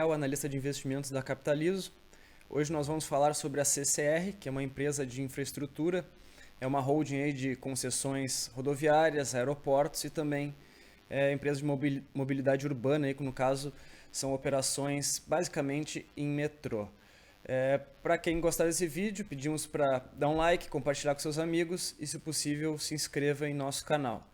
Daniel, analista de investimentos da Capitalizo. Hoje nós vamos falar sobre a CCR, que é uma empresa de infraestrutura, é uma holding aí de concessões rodoviárias, aeroportos e também empresa de mobilidade urbana, aí, que no caso são operações basicamente em metrô. Para quem gostar desse vídeo, pedimos para dar um like, compartilhar com seus amigos e, se possível, se inscreva em nosso canal.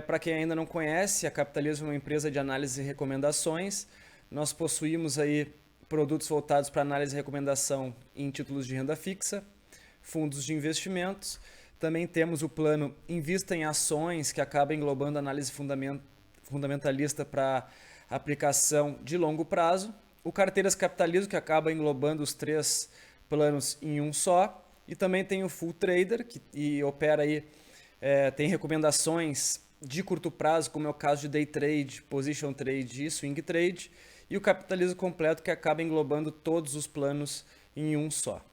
Para quem ainda não conhece, a Capitalizo é uma empresa de análise e recomendações. Nós possuímos aí produtos voltados para análise e recomendação em títulos de renda fixa, fundos de investimentos. Também temos o plano Invista em Ações, que acaba englobando análise fundamentalista para aplicação de longo prazo. O Carteiras Capitalizo, que acaba englobando os três planos em um só. E também tem o Full Trader, que opera aí, tem recomendações de curto prazo, como é o caso de Day Trade, Position Trade e Swing Trade. E o Capitalizo Completo, que acaba englobando todos os planos em um só.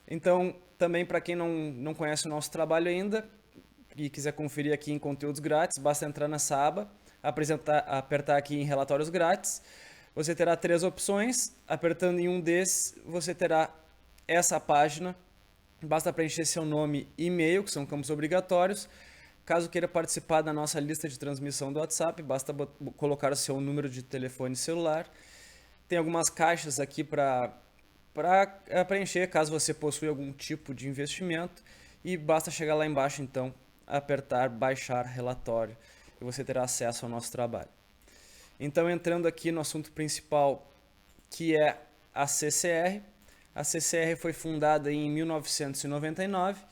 Então, também para quem não conhece o nosso trabalho ainda e quiser conferir aqui em conteúdos grátis, basta entrar nessa aba, apertar aqui em relatórios grátis. Você terá três opções. Apertando em um desses, você terá essa página. Basta preencher seu nome e e-mail, que são campos obrigatórios. Caso queira participar da nossa lista de transmissão do WhatsApp, basta colocar o seu número de telefone celular. Tem algumas caixas aqui para preencher, caso você possua algum tipo de investimento. E basta chegar lá embaixo, então, apertar baixar relatório e você terá acesso ao nosso trabalho. Então, entrando aqui no assunto principal, que é a CCR. A CCR foi fundada em 1999.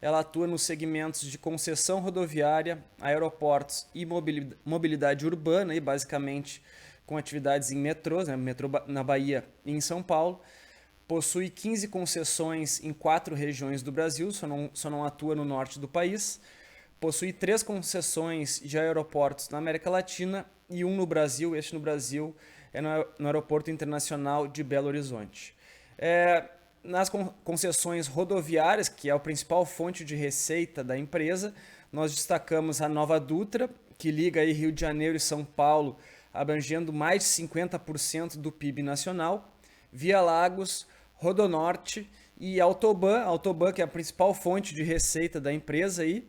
Ela atua nos segmentos de concessão rodoviária, aeroportos e mobilidade urbana, e basicamente com atividades em metrôs, metrô na Bahia e em São Paulo. Possui 15 concessões em 4 regiões do Brasil, só não atua no norte do país. Possui 3 concessões de aeroportos na América Latina e um no Brasil. Este no Brasil é no Aeroporto Internacional de Belo Horizonte. Nas concessões rodoviárias, que é a principal fonte de receita da empresa, nós destacamos a Nova Dutra, que liga aí Rio de Janeiro e São Paulo, abrangendo mais de 50% do PIB nacional. Via Lagos, Rodonorte e Autoban, que é a principal fonte de receita da empresa aí,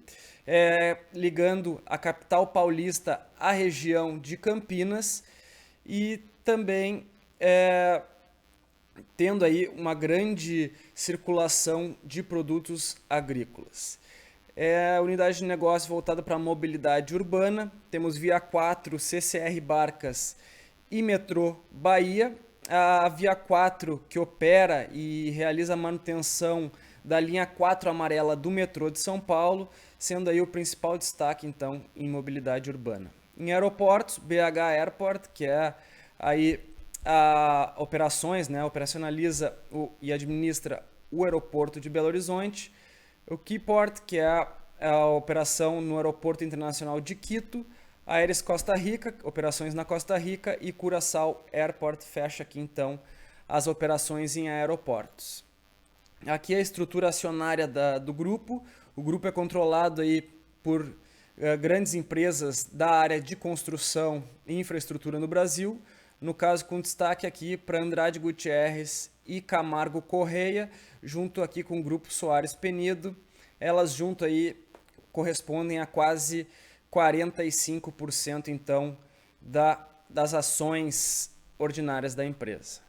ligando a capital paulista à região de Campinas e também tendo aí uma grande circulação de produtos agrícolas. É a unidade de negócio voltada para a mobilidade urbana. Temos Via 4, CCR Barcas e Metrô Bahia. A Via 4, que opera e realiza a manutenção da linha 4 amarela do metrô de São Paulo, sendo aí o principal destaque, então, em mobilidade urbana. Em aeroportos, BH Airport, que é aí operações, operacionaliza e administra o aeroporto de Belo Horizonte. O Keyport, que é a operação no aeroporto internacional de Quito. Aéreas Costa Rica, operações na Costa Rica. E Curaçao Airport fecha aqui então as operações em aeroportos. Aqui é a estrutura acionária do grupo. O grupo é controlado aí por grandes empresas da área de construção e infraestrutura no Brasil. No caso, com destaque aqui para Andrade Gutierrez e Camargo Correia, junto aqui com o grupo Soares Penido. Elas junto aí correspondem a quase 45% então das ações ordinárias da empresa.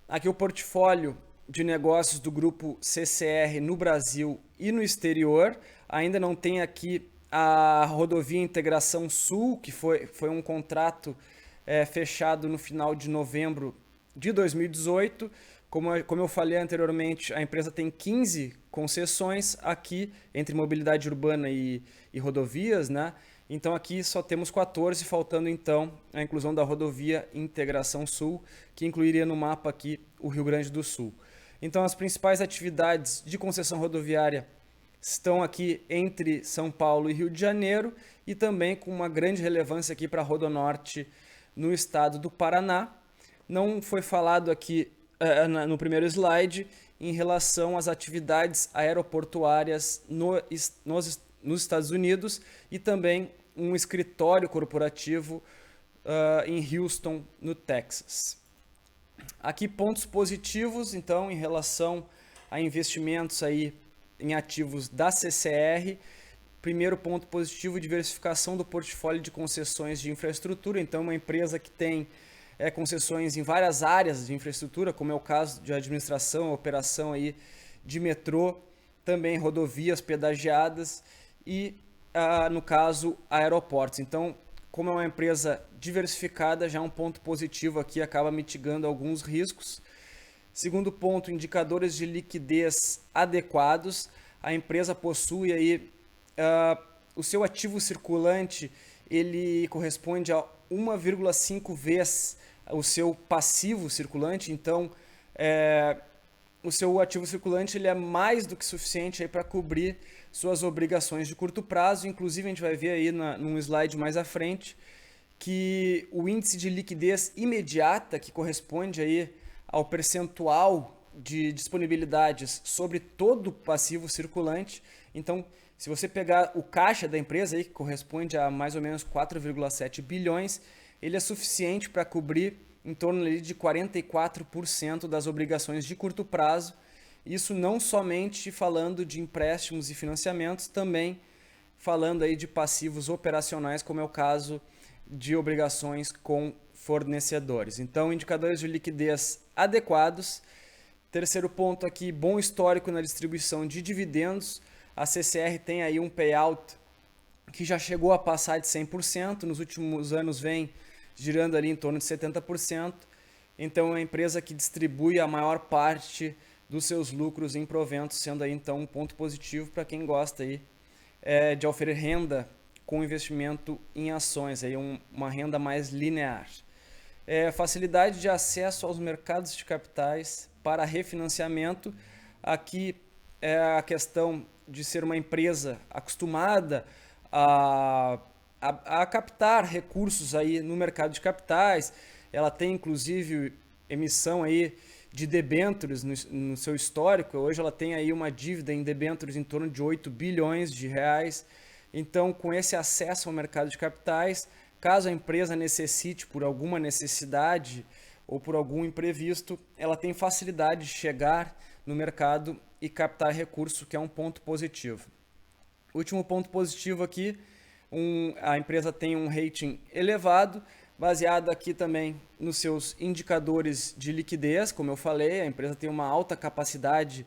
Aqui o portfólio de negócios do grupo CCR no Brasil e no exterior. Ainda não tem aqui a Rodovia Integração Sul, que foi um contrato fechado no final de novembro de 2018. Como eu falei anteriormente, a empresa tem 15 concessões aqui entre mobilidade urbana e rodovias, Então aqui só temos 14, faltando então a inclusão da Rodovia Integração Sul, que incluiria no mapa aqui o Rio Grande do Sul. Então as principais atividades de concessão rodoviária estão aqui entre São Paulo e Rio de Janeiro, e também com uma grande relevância aqui para a Rodonorte no estado do Paraná. Não foi falado aqui no primeiro slide em relação às atividades aeroportuárias nos Estados Unidos e também um escritório corporativo em Houston, no Texas. Aqui pontos positivos, então, em relação a investimentos aí em ativos da CCR. Primeiro ponto positivo, diversificação do portfólio de concessões de infraestrutura. Então, uma empresa que tem concessões em várias áreas de infraestrutura, como é o caso de administração, operação aí de metrô, também rodovias pedagiadas e, no caso, aeroportos. Então, como é uma empresa diversificada, já é um ponto positivo aqui, acaba mitigando alguns riscos. Segundo ponto, indicadores de liquidez adequados. A empresa possui aí o seu ativo circulante, ele corresponde a 1,5 vezes o seu passivo circulante. Então, o seu ativo circulante ele é mais do que suficiente para cobrir suas obrigações de curto prazo. Inclusive, a gente vai ver aí num slide mais à frente que o índice de liquidez imediata, que corresponde aí ao percentual de disponibilidades sobre todo o passivo circulante. Então, se você pegar o caixa da empresa, aí, que corresponde a mais ou menos 4,7 bilhões, ele é suficiente para cobrir em torno ali de 44% das obrigações de curto prazo. Isso não somente falando de empréstimos e financiamentos, também falando aí de passivos operacionais, como é o caso de obrigações com fornecedores. Então, indicadores de liquidez adequados. Terceiro ponto aqui, bom histórico na distribuição de dividendos. A CCR tem aí um payout que já chegou a passar de 100%, nos últimos anos vem girando ali em torno de 70%. Então, é uma empresa que distribui a maior parte dos seus lucros em proventos, sendo aí então um ponto positivo para quem gosta aí, de oferecer renda com investimento em ações, aí uma renda mais linear. Facilidade de acesso aos mercados de capitais para refinanciamento. Aqui é a questão de ser uma empresa acostumada a captar recursos aí no mercado de capitais. Ela tem inclusive emissão aí de debêntures no seu histórico. Hoje ela tem aí uma dívida em debêntures em torno de 8 bilhões de reais. Então, com esse acesso ao mercado de capitais, caso a empresa necessite por alguma necessidade ou por algum imprevisto, ela tem facilidade de chegar no mercado e captar recurso, que é um ponto positivo. Último ponto positivo aqui, a empresa tem um rating elevado, baseado aqui também nos seus indicadores de liquidez. Como eu falei, a empresa tem uma alta capacidade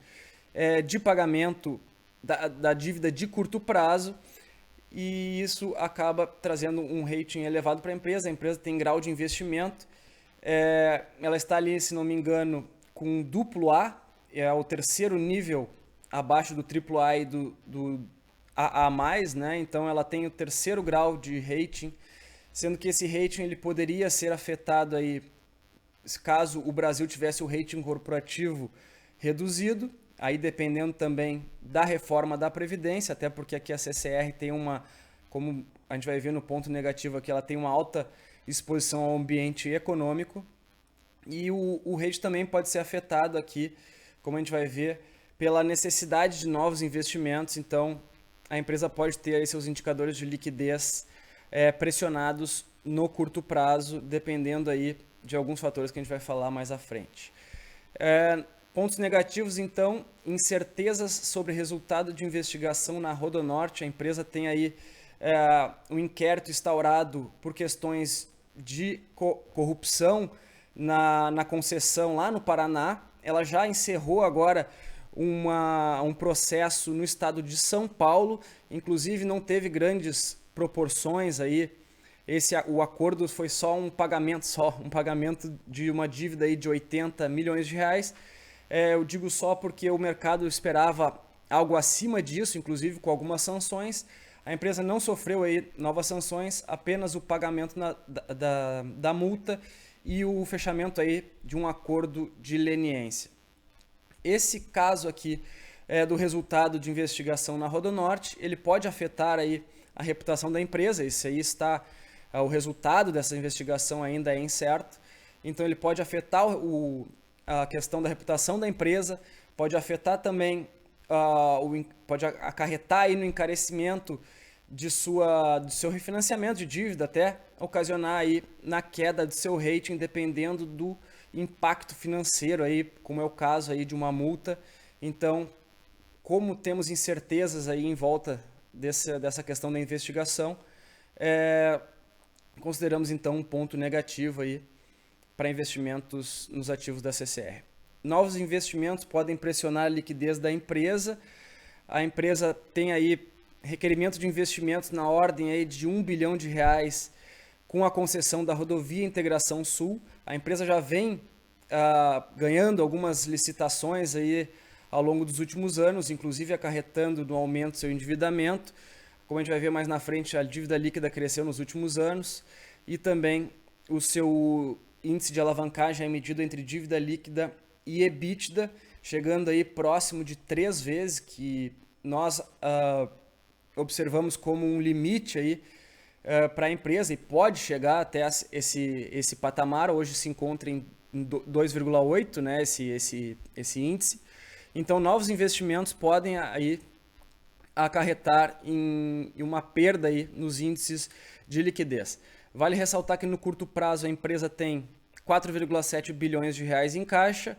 de pagamento da dívida de curto prazo, e isso acaba trazendo um rating elevado para a empresa. A empresa tem grau de investimento, ela está ali, se não me engano, com duplo A, é o terceiro nível abaixo do AAA e do AA+, né? Então ela tem o terceiro grau de rating, sendo que esse rating ele poderia ser afetado aí, caso o Brasil tivesse o rating corporativo reduzido, aí dependendo também da reforma da Previdência, até porque aqui a CCR tem como a gente vai ver no ponto negativo aqui, ela tem uma alta exposição ao ambiente econômico, e o rating também pode ser afetado aqui, como a gente vai ver, pela necessidade de novos investimentos. Então, a empresa pode ter aí seus indicadores de liquidez pressionados no curto prazo, dependendo aí de alguns fatores que a gente vai falar mais à frente. Pontos negativos, então, incertezas sobre resultado de investigação na Rodonorte. A empresa tem aí um inquérito instaurado por questões de corrupção na concessão lá no Paraná. Ela já encerrou agora um processo no estado de São Paulo, inclusive não teve grandes proporções aí. O acordo foi só um pagamento de uma dívida aí de 80 milhões de reais. Eu digo só porque o mercado esperava algo acima disso, inclusive com algumas sanções. A empresa não sofreu aí novas sanções, apenas o pagamento da multa e o fechamento aí de um acordo de leniência. Esse caso aqui do resultado de investigação na Rodonorte, ele pode afetar aí a reputação da empresa. Isso aí está, o resultado dessa investigação ainda é incerto, então ele pode afetar a questão da reputação da empresa, pode afetar também, pode acarretar aí no encarecimento do seu refinanciamento de dívida, até ocasionar aí na queda do seu rating, dependendo do impacto financeiro aí, como é o caso aí de uma multa. Então, como temos incertezas aí em volta dessa questão da investigação, consideramos então um ponto negativo aí para investimentos nos ativos da CCR. Novos investimentos podem pressionar a liquidez da empresa. A empresa tem aí requerimento de investimentos na ordem aí de R$ 1 bilhão com a concessão da Rodovia Integração Sul. A empresa já vem ganhando algumas licitações aí ao longo dos últimos anos, inclusive acarretando no aumento do seu endividamento. Como a gente vai ver mais na frente, a dívida líquida cresceu nos últimos anos e também o seu índice de alavancagem é medido entre dívida líquida e EBITDA, chegando aí próximo de 3 vezes, que nós observamos como um limite aí para a empresa e pode chegar até esse patamar. Hoje se encontra em 2,8, né, esse índice. Então, novos investimentos podem aí acarretar em uma perda aí nos índices de liquidez. Vale ressaltar que no curto prazo a empresa tem 4,7 bilhões de reais em caixa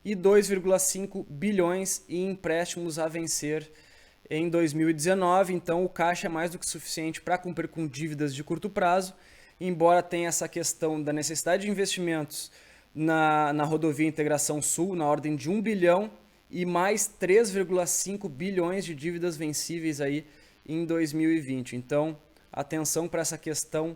e 2,5 bilhões em empréstimos a vencer em 2019. Então, o caixa é mais do que suficiente para cumprir com dívidas de curto prazo, embora tenha essa questão da necessidade de investimentos na Rodovia Integração Sul, na ordem de 1 bilhão, e mais 3,5 bilhões de dívidas vencíveis aí em 2020. Então, atenção para essa questão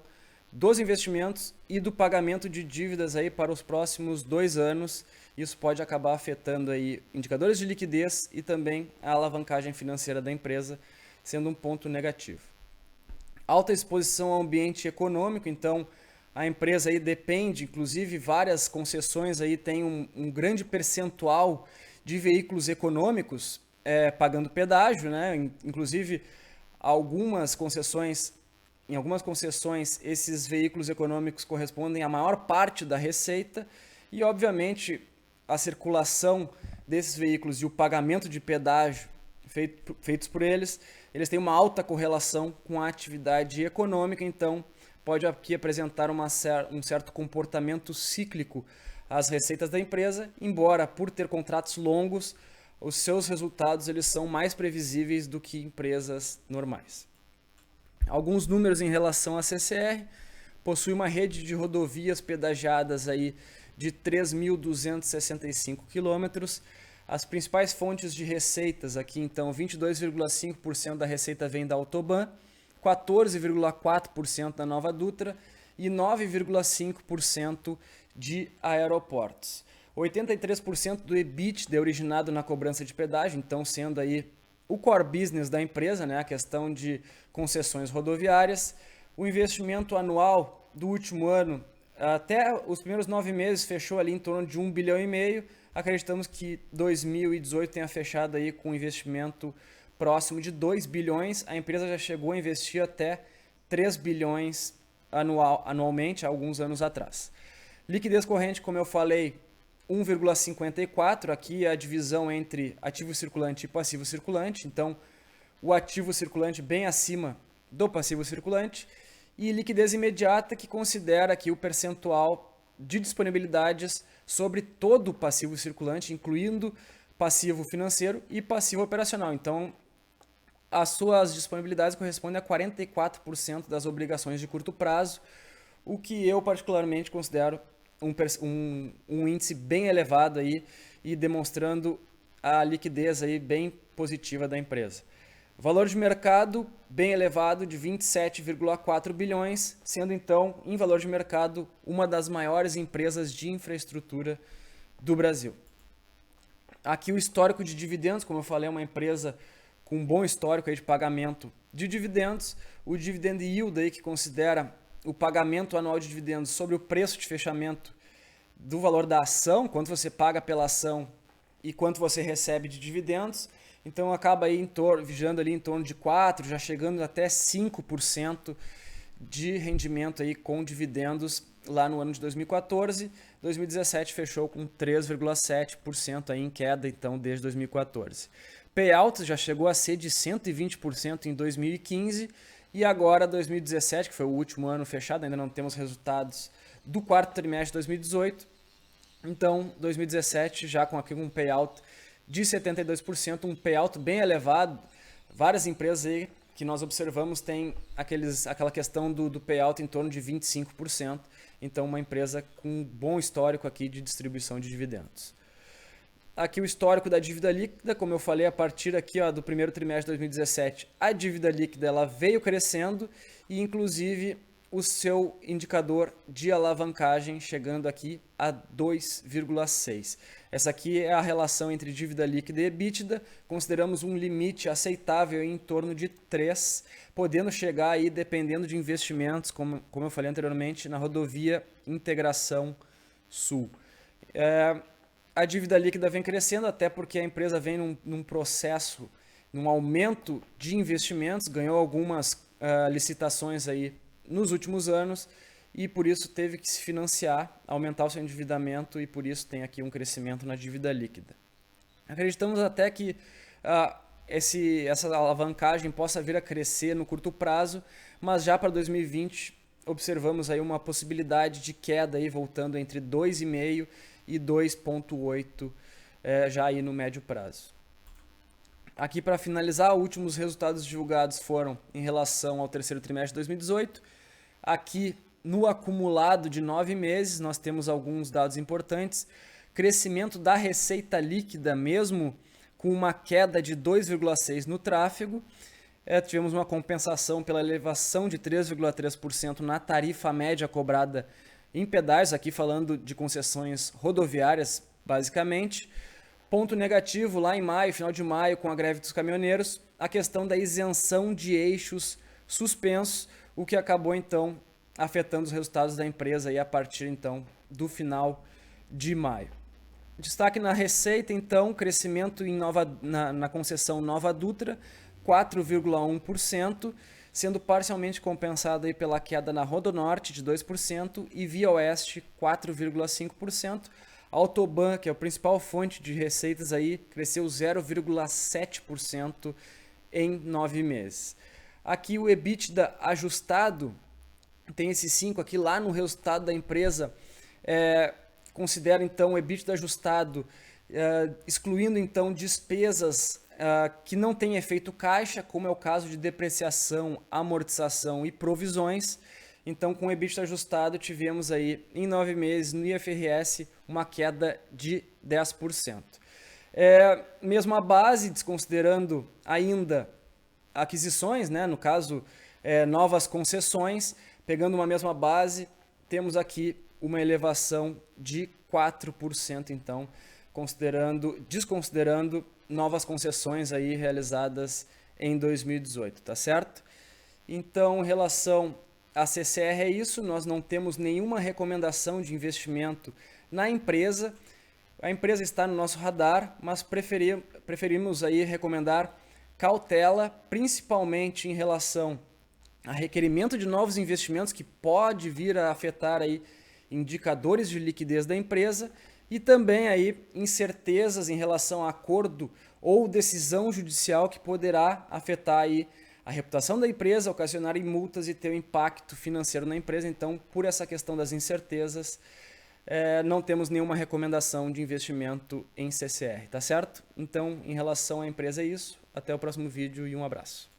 dos investimentos e do pagamento de dívidas aí para os próximos 2 anos. Isso pode acabar afetando aí indicadores de liquidez e também a alavancagem financeira da empresa, sendo um ponto negativo. Alta exposição ao ambiente econômico, então a empresa aí depende, inclusive várias concessões aí têm um grande percentual de veículos econômicos pagando pedágio, né? Inclusive em algumas concessões esses veículos econômicos correspondem à maior parte da receita e, obviamente, a circulação desses veículos e o pagamento de pedágio feitos por eles têm uma alta correlação com a atividade econômica, então pode aqui apresentar um certo comportamento cíclico as receitas da empresa, embora por ter contratos longos, os seus resultados eles são mais previsíveis do que empresas normais. Alguns números em relação à CCR: possui uma rede de rodovias pedagiadas aí de 3.265 quilômetros. As principais fontes de receitas aqui, então, 22,5% da receita vem da Autoban, 14,4% da Nova Dutra e 9,5% de aeroportos. 83% do EBITDA é originado na cobrança de pedágio, então sendo aí o core business da empresa, né, a questão de concessões rodoviárias. O investimento anual do último ano, até os primeiros 9 meses, fechou ali em torno de 1,5 bilhão. Acreditamos que 2018 tenha fechado aí com um investimento próximo de 2 bilhões. A empresa já chegou a investir até 3 bilhões anualmente, há alguns anos atrás. Liquidez corrente, como eu falei, 1,54. Aqui é a divisão entre ativo circulante e passivo circulante. Então, o ativo circulante bem acima do passivo circulante. E liquidez imediata, que considera aqui o percentual de disponibilidades sobre todo o passivo circulante, incluindo passivo financeiro e passivo operacional. Então, as suas disponibilidades correspondem a 44% das obrigações de curto prazo, o que eu particularmente considero um índice bem elevado aí e demonstrando a liquidez aí bem positiva da empresa. Valor de mercado bem elevado de 27,4 bilhões, sendo então, em valor de mercado, uma das maiores empresas de infraestrutura do Brasil. Aqui o histórico de dividendos, como eu falei, é uma empresa com um bom histórico aí de pagamento de dividendos. O dividend yield aí, que considera o pagamento anual de dividendos sobre o preço de fechamento do valor da ação, quanto você paga pela ação e quanto você recebe de dividendos. Então acaba aí vigiando ali em torno de 4%, já chegando até 5% de rendimento aí com dividendos lá no ano de 2014. 2017 fechou com 3,7% aí em queda, então, desde 2014. Payout já chegou a ser de 120% em 2015 E agora 2017, que foi o último ano fechado, ainda não temos resultados do quarto trimestre de 2018. Então, 2017 já com aqui um payout de 72%, um payout bem elevado. Várias empresas aí que nós observamos têm aquela questão do payout em torno de 25%. Então, uma empresa com um bom histórico aqui de distribuição de dividendos. Aqui o histórico da dívida líquida, como eu falei, a partir aqui do primeiro trimestre de 2017, a dívida líquida ela veio crescendo e inclusive o seu indicador de alavancagem chegando aqui a 2,6. Essa aqui é a relação entre dívida líquida e EBITDA. Consideramos um limite aceitável em torno de 3, podendo chegar aí, dependendo de investimentos, como eu falei anteriormente, na rodovia Integração Sul. A dívida líquida vem crescendo, até porque a empresa vem num processo, num aumento de investimentos, ganhou algumas licitações aí nos últimos anos e por isso teve que se financiar, aumentar o seu endividamento e por isso tem aqui um crescimento na dívida líquida. Acreditamos até que essa alavancagem possa vir a crescer no curto prazo, mas já para 2020 observamos aí uma possibilidade de queda aí voltando entre 2,5 e 2,8 já aí no médio prazo. Aqui para finalizar, últimos resultados divulgados foram em relação ao terceiro trimestre de 2018. Aqui no acumulado de 9 meses nós temos alguns dados importantes. Crescimento da receita líquida mesmo com uma queda de 2,6% no tráfego. Tivemos uma compensação pela elevação de 3,3% na tarifa média cobrada em pedágios, aqui falando de concessões rodoviárias, basicamente. Ponto negativo, lá em maio, final de maio, com a greve dos caminhoneiros, a questão da isenção de eixos suspensos, o que acabou, então, afetando os resultados da empresa aí, a partir, então, do de maio. Destaque na receita, então, crescimento na concessão Nova Dutra, 4,1%, sendo parcialmente compensado aí pela queda na Rodonorte de 2% e Via Oeste 4,5%. A Autoban, que é a principal fonte de receitas aí, cresceu 0,7% em 9 meses. Aqui o EBITDA ajustado, tem esse 5 aqui lá no resultado da empresa, considera então o EBITDA ajustado, excluindo então despesas que não tem efeito caixa, como é o caso de depreciação, amortização e provisões. Então, com o EBITDA ajustado, tivemos aí em 9 meses no IFRS uma queda de 10%. Mesmo a base, desconsiderando ainda aquisições, né? No caso, novas concessões, pegando uma mesma base, temos aqui uma elevação de 4%, então, desconsiderando novas concessões aí realizadas em 2018, tá certo? Então, em relação à CCR é isso, nós não temos nenhuma recomendação de investimento na empresa. A empresa está no nosso radar, mas preferimos aí recomendar cautela, principalmente em relação a requerimento de novos investimentos que pode vir a afetar aí indicadores de liquidez da empresa e também aí incertezas em relação a acordo ou decisão judicial que poderá afetar aí a reputação da empresa, ocasionar multas e ter um impacto financeiro na empresa. Então, por essa questão das incertezas, não temos nenhuma recomendação de investimento em CCR, tá certo? Então, em relação à empresa é isso. Até o próximo vídeo e um abraço.